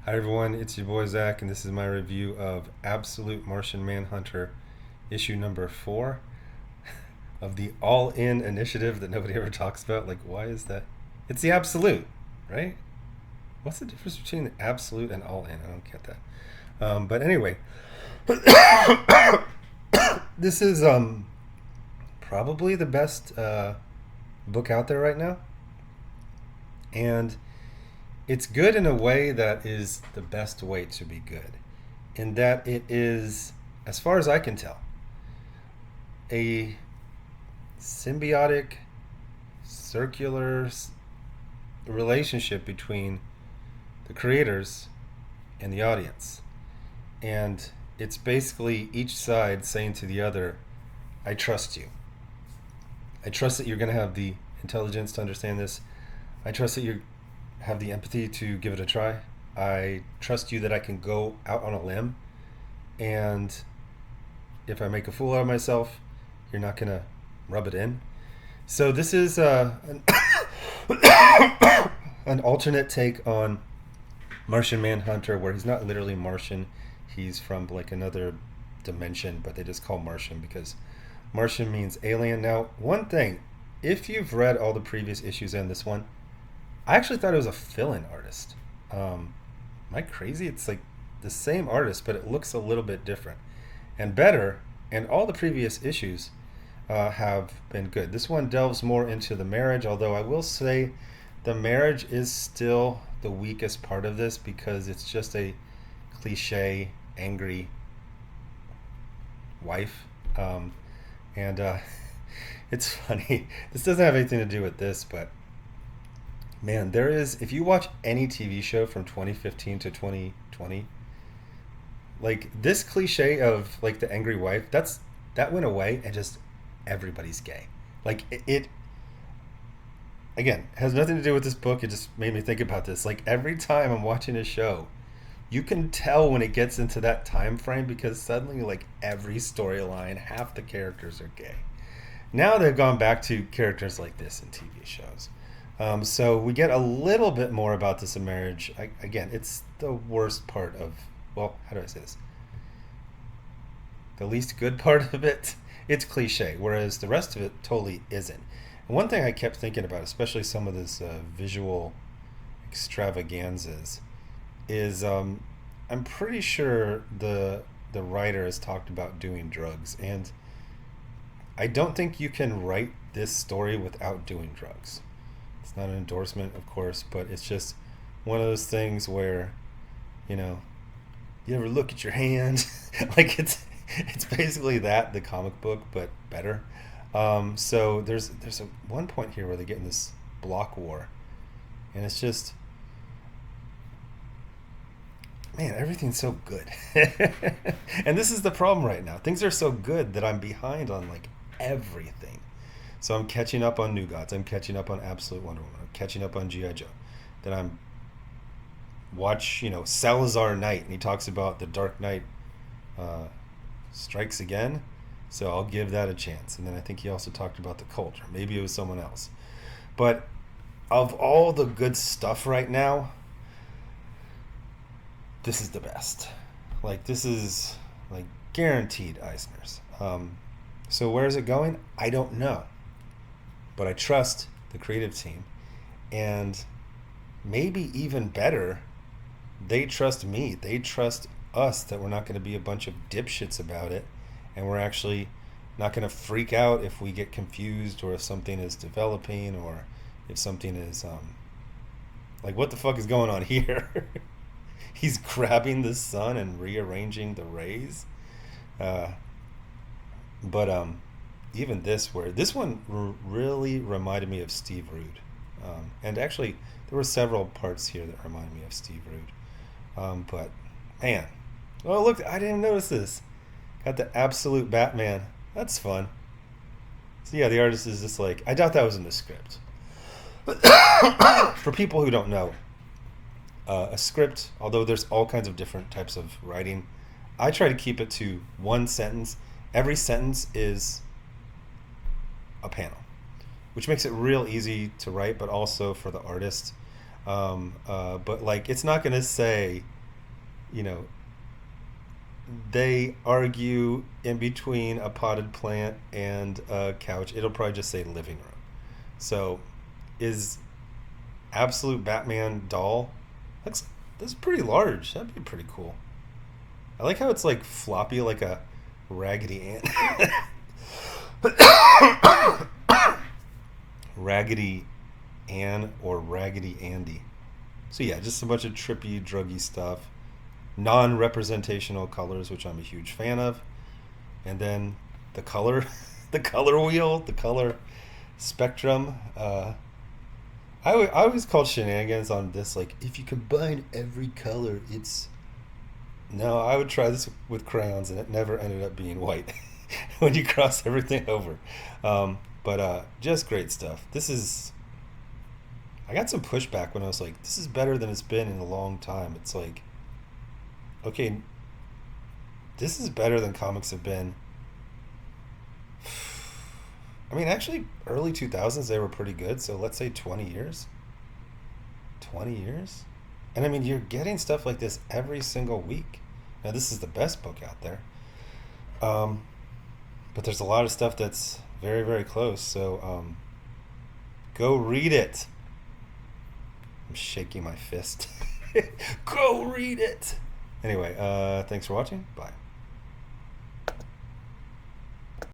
Hi everyone, it's your boy Zach, and this is my review of Absolute Martian Manhunter, issue number 4 of the All-In initiative that nobody ever talks about. Like, why is that? It's the Absolute, right? What's the difference between the Absolute and All-In? I don't get that. But anyway, this is probably the best book out there right now, and it's good in a way that is the best way to be good, in that it is, as far as I can tell, a symbiotic, circular relationship between the creators and the audience. And it's basically each side saying to the other, I trust you. I trust that you're going to have the intelligence to understand this. I trust that you have the empathy to give it a try. I trust you that I can go out on a limb, and if I make a fool out of myself, you're not going to rub it in. So this is an alternate take on Martian Manhunter, where he's not literally Martian. He's from like another dimension, but they just call Martian because Martian means alien. Now, one thing, if you've read all the previous issues and this one, I actually thought it was a fill-in artist. Am I crazy? It's like the same artist, but it looks a little bit different and better. And all the previous issues have been good. This one delves more into the marriage, although I will say the marriage is still the weakest part of this because it's just a cliche, angry wife. And it's funny. This doesn't have anything to do with this, but man, there is, if you watch any TV show from 2015 to 2020, like this cliche of like the angry wife, that went away, and just everybody's gay. Like it again, has nothing to do with this book. It just made me think about this. Like every time I'm watching a show, you can tell when it gets into that time frame because suddenly like every storyline, half the characters are gay. Now they've gone back to characters like this in TV shows. So we get a little bit more about this in marriage. Again, it's the worst part of, well, how do I say this? The least good part of it. It's cliche, whereas the rest of it totally isn't. And one thing I kept thinking about, especially some of this visual extravaganzas, is I'm pretty sure the writer has talked about doing drugs, and I don't think you can write this story without doing drugs. It's not an endorsement, of course, but it's just one of those things where, you know, you ever look at your hand? Like it's basically that, the comic book, but better. So there's a one point here where they get in this block war, and it's just, man, everything's so good. And this is the problem right now. Things are so good that I'm behind on like everything. So I'm catching up on New Gods. I'm catching up on Absolute Wonder Woman. I'm catching up on G.I. Joe. Then I'm watch, Salazar Knight, and he talks about the Dark Knight uh, strikes again. So I'll give that a chance. And then I think he also talked about the cult, or maybe it was someone else. But of all the good stuff right now, this is the best. Like this is like guaranteed Eisner's. So where is it going? I don't know, but I trust the creative team, and maybe even better, they trust me. They trust us that we're not going to be a bunch of dipshits about it, and we're actually not going to freak out if we get confused, or if something is developing, or if something is like, what the fuck is going on here? He's grabbing the sun and rearranging the rays. Uh, but even this, where this one really reminded me of Steve Rude, and actually there were several parts here that reminded me of Steve Rude. But man, oh look, I didn't notice this. Got the absolute Batman. That's fun. So yeah, the artist is just like, I doubt that was in the script. But for people who don't know, a script, although there's all kinds of different types of writing, I try to keep it to one sentence. Every sentence is a panel, which makes it real easy to write, but also for the artist. But like, it's not going to say, you know, they argue in between a potted plant and a couch. It'll probably just say living room. So, is Absolute Batman doll? Looks that's pretty large. That'd be pretty cool. I like how it's like floppy, like a Raggedy Ant. Raggedy Ann or Raggedy Andy. So yeah, just a bunch of trippy, druggy stuff. Non-representational colors, which I'm a huge fan of. And then the color, the color wheel, the color spectrum. I always called shenanigans on this, like, if you combine every color, it's... No, I would try this with crayons, and it never ended up being white when you cross everything over. But just great stuff. This is... I got some pushback when I was like, this is better than it's been in a long time. It's like, okay, this is better than comics have been. I mean, actually, early 2000s, they were pretty good. So let's say 20 years. 20 years? And I mean, you're getting stuff like this every single week. Now, this is the best book out there. But there's a lot of stuff that's very, very close. So go read it. I'm shaking my fist. Go read it. Anyway, thanks for watching. Bye.